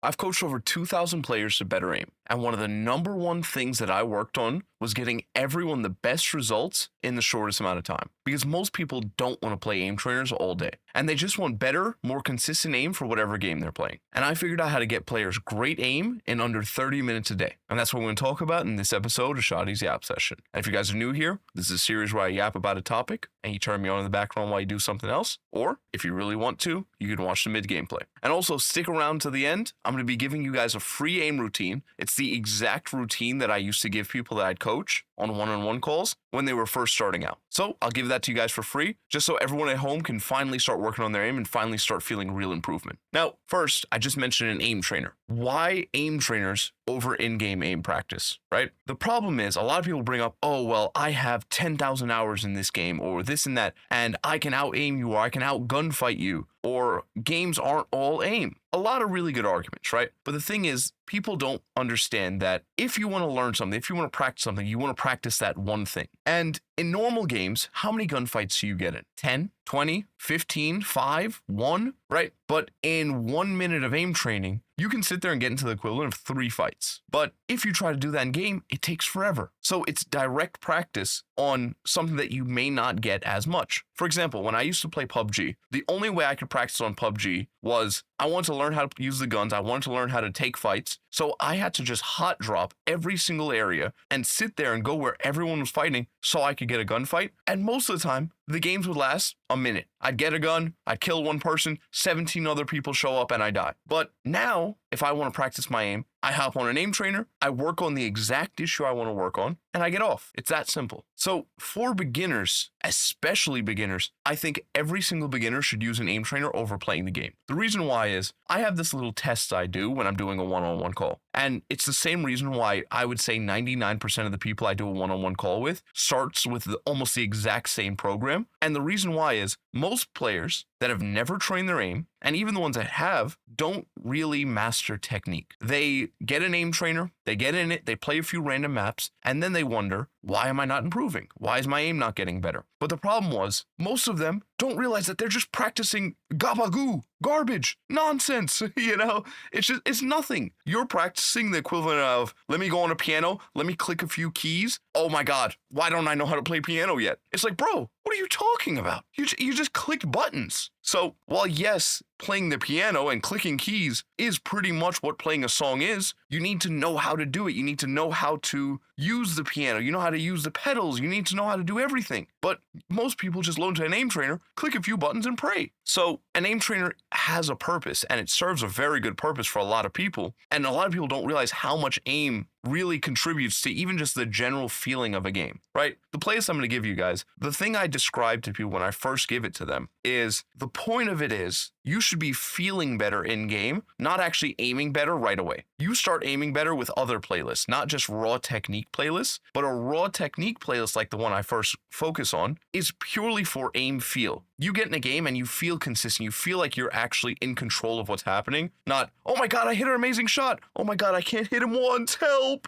I've coached over 2,000 players to better aim, and one of the number one things that I worked on was getting everyone the best results in the shortest amount of time. Because most people don't want to play aim trainers all day, and they just want better, more consistent aim for whatever game they're playing. And I figured out how to get players great aim in under 30 minutes a day. And that's what we're going to talk about in this episode of Shotty's Yap Session. And if you guys are new here, this is a series where I yap about a topic, and you turn me on in the background while you do something else. Or, if you really want to, you can watch the mid-game play. And also, stick around to the end. I'm going to be giving you guys a free aim routine. It's the exact routine that I used to give people that I'd coach on one-on-one calls when they were first starting out. So I'll give that to you guys for free, just so everyone at home can finally start working on their aim and finally start feeling real improvement. Now, first, I just mentioned an aim trainer. Why aim trainers over in-game aim practice, right? The problem is a lot of people bring up, oh, well, I have 10,000 hours in this game or this and that, and I can out-aim you or I can out-gunfight you, or games aren't all aim. A lot of really good arguments, right? But the thing is, people don't understand that if you want to learn something, if you want to practice something, you want to practice that one thing. And in normal games, how many gunfights do you get in? 10, 20, 15, 5, 1, right? But in 1 minute of aim training, you can sit there and get into the equivalent of 3 fights. But if you try to do that in game, it takes forever. So it's direct practice on something that you may not get as much. For example, when I used to play PUBG, the only way I could practice on PUBG was I wanted to learn how to use the guns. I wanted to learn how to take fights. So I had to just hot drop every single area and sit there and go where everyone was fighting so I could get a gunfight. And most of the time, the games would last a minute. I'd get a gun, I'd kill one person, 17 other people show up, and I die. But now, if I want to practice my aim, I hop on an aim trainer, I work on the exact issue I want to work on, and I get off. It's that simple. So for beginners, especially beginners, I think every single beginner should use an aim trainer over playing the game. The reason why is I have this little test I do when I'm doing a one-on-one call. And it's the same reason why I would say 99% of the people I do a one-on-one call with starts with almost the exact same program. And the reason why is most players that have never trained their aim, and even the ones that have, don't really master technique. They get an aim trainer, they get in it, they play a few random maps, and then they wonder, why am I not improving? Why is my aim not getting better? But the problem was, most of them don't realize that they're just practicing gabagoo, garbage, nonsense, it's nothing. You're practicing the equivalent of, let me go on a piano, let me click a few keys. Oh my God, why don't I know how to play piano yet? It's like, bro, what are you talking about? You just clicked buttons. So while yes, playing the piano and clicking keys is pretty much what playing a song is, you need to know how to do it. You need to know how to use the piano. You know how to use the pedals. You need to know how to do everything. But most people just loan to an aim trainer, click a few buttons and pray. So an aim trainer has a purpose, and it serves a very good purpose for a lot of people. And a lot of people don't realize how much aim really contributes to even just the general feeling of a game, right? The playlist I'm going to give you guys, the thing I describe to people when I first give it to them is the point of it is you should be feeling better in game, not actually aiming better right away. You start aiming better with other playlists, not just raw technique playlists, but a raw technique playlist like the one I first focus on is purely for aim feel. You get in a game and you feel consistent. You feel like you're actually in control of what's happening. Not, oh my God, I hit an amazing shot. Oh my God, I can't hit him once, help.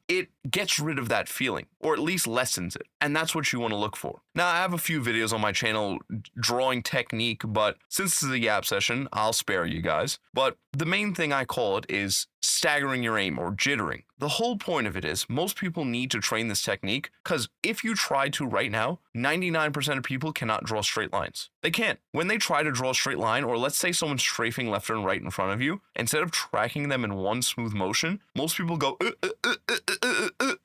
It gets rid of that feeling, or at least lessens it. And that's what you want to look for. Now, I have a few videos on my channel drawing technique, but since this is a yap session, I'll spare you guys. But the main thing I call it is staggering your aim or jittering. The whole point of it is most people need to train this technique because if you try to right now, 99% of people cannot draw straight lines. They can't. When they try to draw a straight line, or let's say someone's strafing left and right in front of you, instead of tracking them in one smooth motion, most people go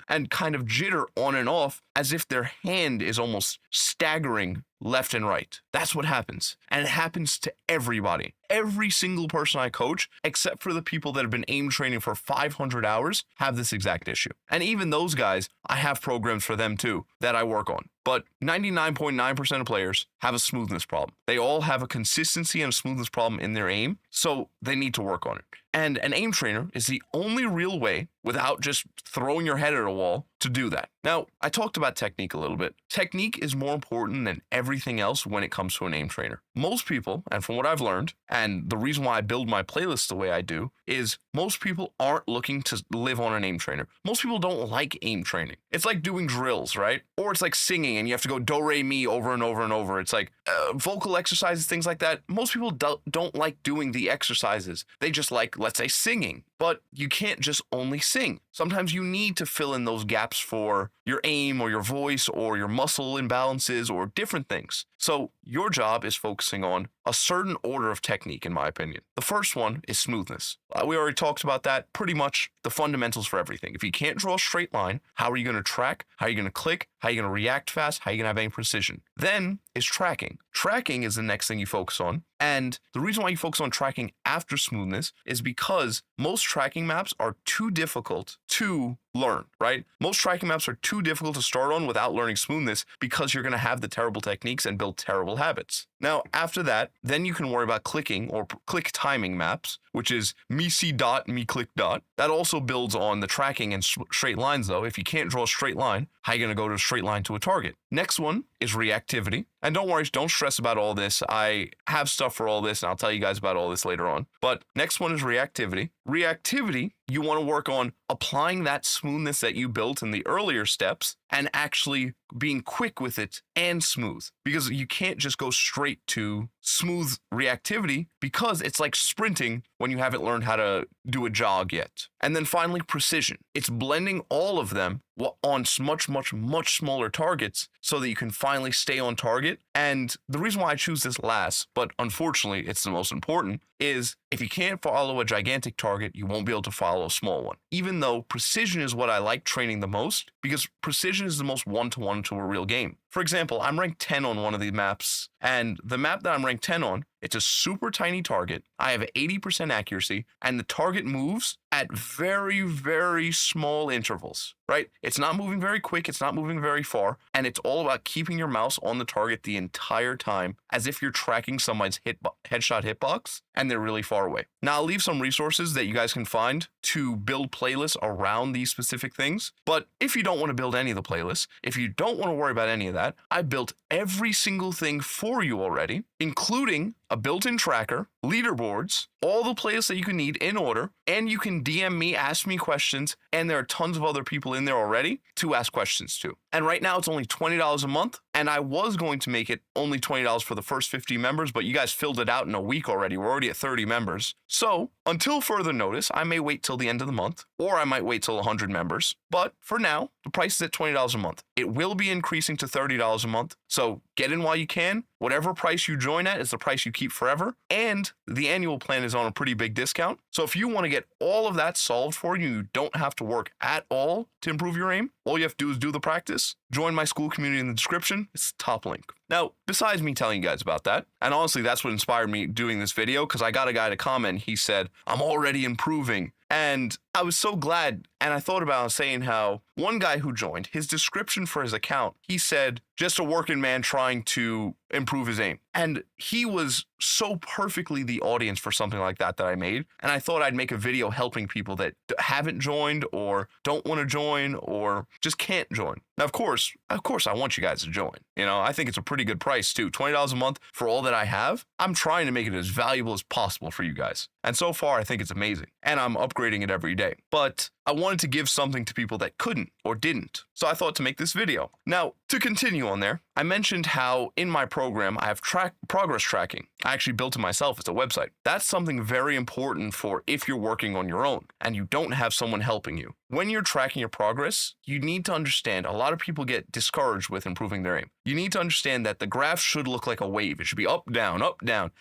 and kind of jitter on and off as if their hand is almost staggering left and right. That's what happens. And it happens to everybody. Every single person I coach, except for the people that have been aim training for 500 hours, have this exact issue. And even those guys, I have programs for them too that I work on. But 99.9% of players have a smoothness problem. They all have a consistency and a smoothness problem in their aim, so they need to work on it. And an aim trainer is the only real way, without just throwing your head at a wall, to do that. Now, I talked about technique a little bit. Technique is more important than everything else when it comes to an aim trainer. Most people, and from what I've learned, and the reason why I build my playlist the way I do, is most people aren't looking to live on an aim trainer. Most people don't like aim training. It's like doing drills, right? Or it's like singing and you have to go do, re, mi over and over and over. It's like vocal exercises, things like that. Most people don't like doing the exercises. They just like, let's say, singing. But you can't just only sing. Sometimes you need to fill in those gaps for your aim or your voice or your muscle imbalances or different things. So your job is focusing on a certain order of technique, in my opinion. The first one is smoothness. We already talked about that, pretty much the fundamentals for everything. If you can't draw a straight line, how are you going to track? How are you going to click? How are you going to react fast? How are you going to have any precision? Then is tracking. Tracking is the next thing you focus on. And the reason why you focus on tracking after smoothness is because most tracking maps are too difficult to learn, right? Most tracking maps are too difficult to start on without learning smoothness because you're going to have the terrible techniques and build terrible habits. Now, after that, then you can worry about clicking or click timing maps, which is me see dot, me click dot. That also builds on the tracking and straight lines, though. If you can't draw a straight line, how are you going to go to a straight line to a target? Next one is reactivity. And don't worry, don't stress about all this. I have stuff for all this, and I'll tell you guys about all this later on. But next one is reactivity. Reactivity, you want to work on applying that smoothness that you built in the earlier steps and actually being quick with it and smooth, because you can't just go straight to smooth reactivity because it's like sprinting when you haven't learned how to do a jog yet. And then finally, precision. It's blending all of them on much smaller targets so that you can finally stay on target. And the reason why I choose this last, but unfortunately it's the most important, is if you can't follow a gigantic target, you won't be able to follow a small one. Even though precision is what I like training the most, because precision is the most one-to-one to a real game. For example, I'm ranked 10 on one of these maps, and the map that I'm ranked 10 on, it's a super tiny target. I have 80% accuracy, and the target moves at very small intervals, right? It's not moving very quick, it's not moving very far, and it's all about keeping your mouse on the target the entire time, as if you're tracking somebody's headshot hitbox, and they're really far away. Now, I'll leave some resources that you guys can find to build playlists around these specific things, but if you don't want to build any of the playlists, if you don't want to worry about any of that, I built every single thing for you already, including a built-in tracker, leaderboards, all the playlists that you can need in order, and you can DM me, ask me questions, and there are tons of other people in there already to ask questions to. And right now it's only $20 a month, and I was going to make it only $20 for the first 50 members, but you guys filled it out in a week already. We're already at 30 members. So until further notice, I may wait till the end of the month, or I might wait till 100 members. But for now, the price is at $20 a month. It will be increasing to $30 a month. So get in while you can. Whatever price you join at is the price you keep forever. And the annual plan is on a pretty big discount. So if you want to get all of that solved for you, you don't have to work at all to improve your aim. All you have to do is do the practice. Join my school community in the description. It's the top link. Now, besides me telling you guys about that, and honestly, that's what inspired me doing this video, because I got a guy to comment. He said, I'm already improving. And I was so glad, and I thought about saying how one guy who joined, his description for his account, he said, just a working man trying to improve his aim. And he was so perfectly the audience for something like that I made. And I thought I'd make a video helping people that haven't joined or don't want to join or just can't join. Now, of course, I want you guys to join. You know, I think it's a pretty good price too. $20 a month for all that I have. I'm trying to make it as valuable as possible for you guys. And so far, I think it's amazing. And I'm upgrading it every day. But I wanted to give something to people that couldn't or didn't. So I thought to make this video. Now, to continue on there, I mentioned how in my program, I have progress tracking. I actually built it myself. It's a website. That's something very important for if you're working on your own and you don't have someone helping you. When you're tracking your progress, you need to understand a lot of people get discouraged with improving their aim. You need to understand that the graph should look like a wave. It should be up, down,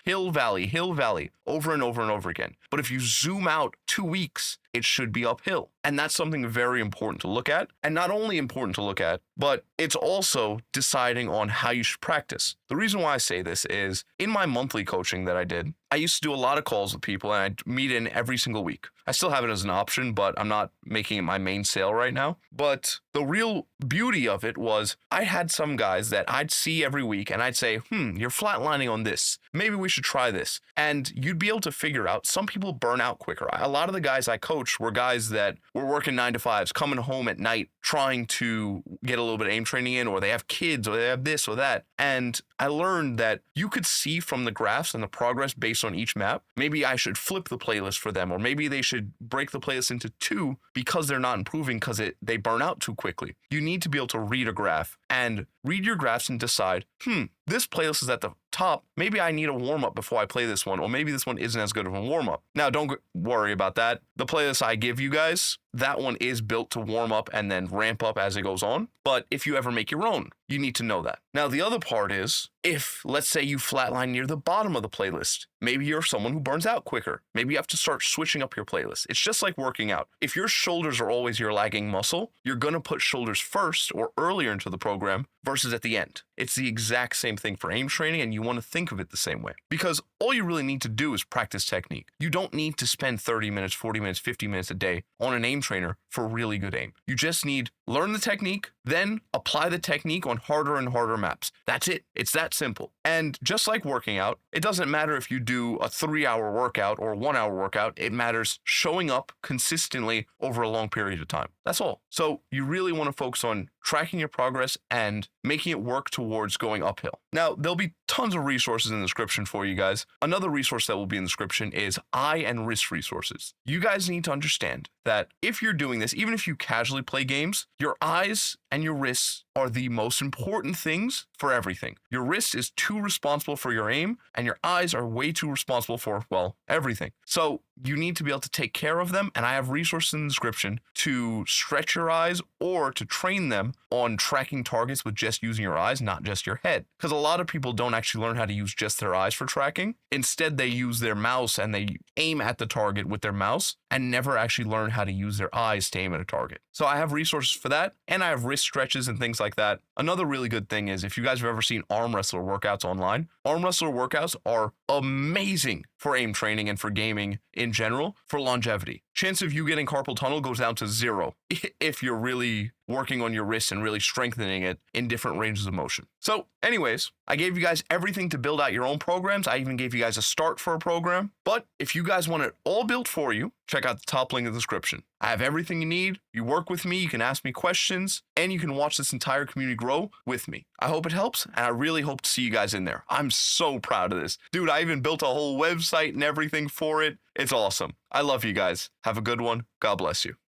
hill, valley, over and over and over again. But if you zoom out 2 weeks, it should be uphill. And that's something very important to look at. And not only important to look at, but it's also deciding on how you should practice. The reason why I say this is in my monthly coaching that I did, I used to do a lot of calls with people and I'd meet in every single week. I still have it as an option, but I'm not making it my main sale right now. But the real beauty of it was I had some guys that I'd see every week and I'd say, you're flatlining on this. maybe we should try this. And you'd be able to figure out some people burn out quicker. A lot of the guys I coached were guys that were working 9 to 5s, coming home at night, trying to get a little bit of aim training in, or they have kids, or they have this or that. And I learned that you could see from the graphs and the progress based on each map, maybe I should flip the playlist for them, or maybe they should break the playlist into 2 because they're not improving because they burn out too quickly. You need to be able to read a graph and read your graphs and decide, this playlist is at the top. Maybe I need a warm-up before I play this one, or maybe this one isn't as good of a warm-up. Now, don't worry about that. The playlist I give you guys, that one is built to warm up and then ramp up as it goes on. But if you ever make your own, you need to know that. Now, the other part is, if, let's say, you flatline near the bottom of the playlist, maybe you're someone who burns out quicker. Maybe you have to start switching up your playlist. It's just like working out. If your shoulders are always your lagging muscle, you're going to put shoulders first or earlier into the program versus at the end. It's the exact same thing for aim training, and you want to think of it the same way. Because all you really need to do is practice technique. You don't need to spend 30 minutes, 40 minutes, 50 minutes a day on an aim trainer for really good aim. You just need learn the technique, then apply the technique on harder and harder maps. That's it. It's that simple. And just like working out, it doesn't matter if you do a 3-hour workout or a 1-hour workout. It matters showing up consistently over a long period of time. That's all. So you really want to focus on tracking your progress and making it work towards going uphill. Now, there'll be tons of resources in the description for you guys. Another resource that will be in the description is eye and wrist resources. You guys need to understand that if you're doing this, even if you casually play games, your eyes and your wrists are the most important things for everything. Your wrist is too responsible for your aim, and your eyes are way too responsible for, well, everything. So you need to be able to take care of them, and I have resources in the description to stretch your eyes or to train them on tracking targets with just using your eyes, not just your head. Because a lot of people don't actually learn how to use just their eyes for tracking. Instead, they use their mouse and they aim at the target with their mouse and never actually learn how to use their eyes to aim at a target. So I have resources for that, and I have wrist stretches and things like that. Another really good thing is if you guys have ever seen arm wrestler workouts online, arm wrestler workouts are amazing for aim training and for gaming in general for longevity. Chance of you getting carpal tunnel goes down to 0 if you're really working on your wrist and really strengthening it in different ranges of motion. So anyways, I gave you guys everything to build out your own programs. I even gave you guys a start for a program. But if you guys want it all built for you, check out the top link in the description. I have everything you need. You work with me, you can ask me questions, and you can watch this entire community grow with me. I hope it helps, and I really hope to see you guys in there. I'm so proud of this. Dude, I even built a whole website and everything for it. It's awesome. I love you guys. Have a good one. God bless you.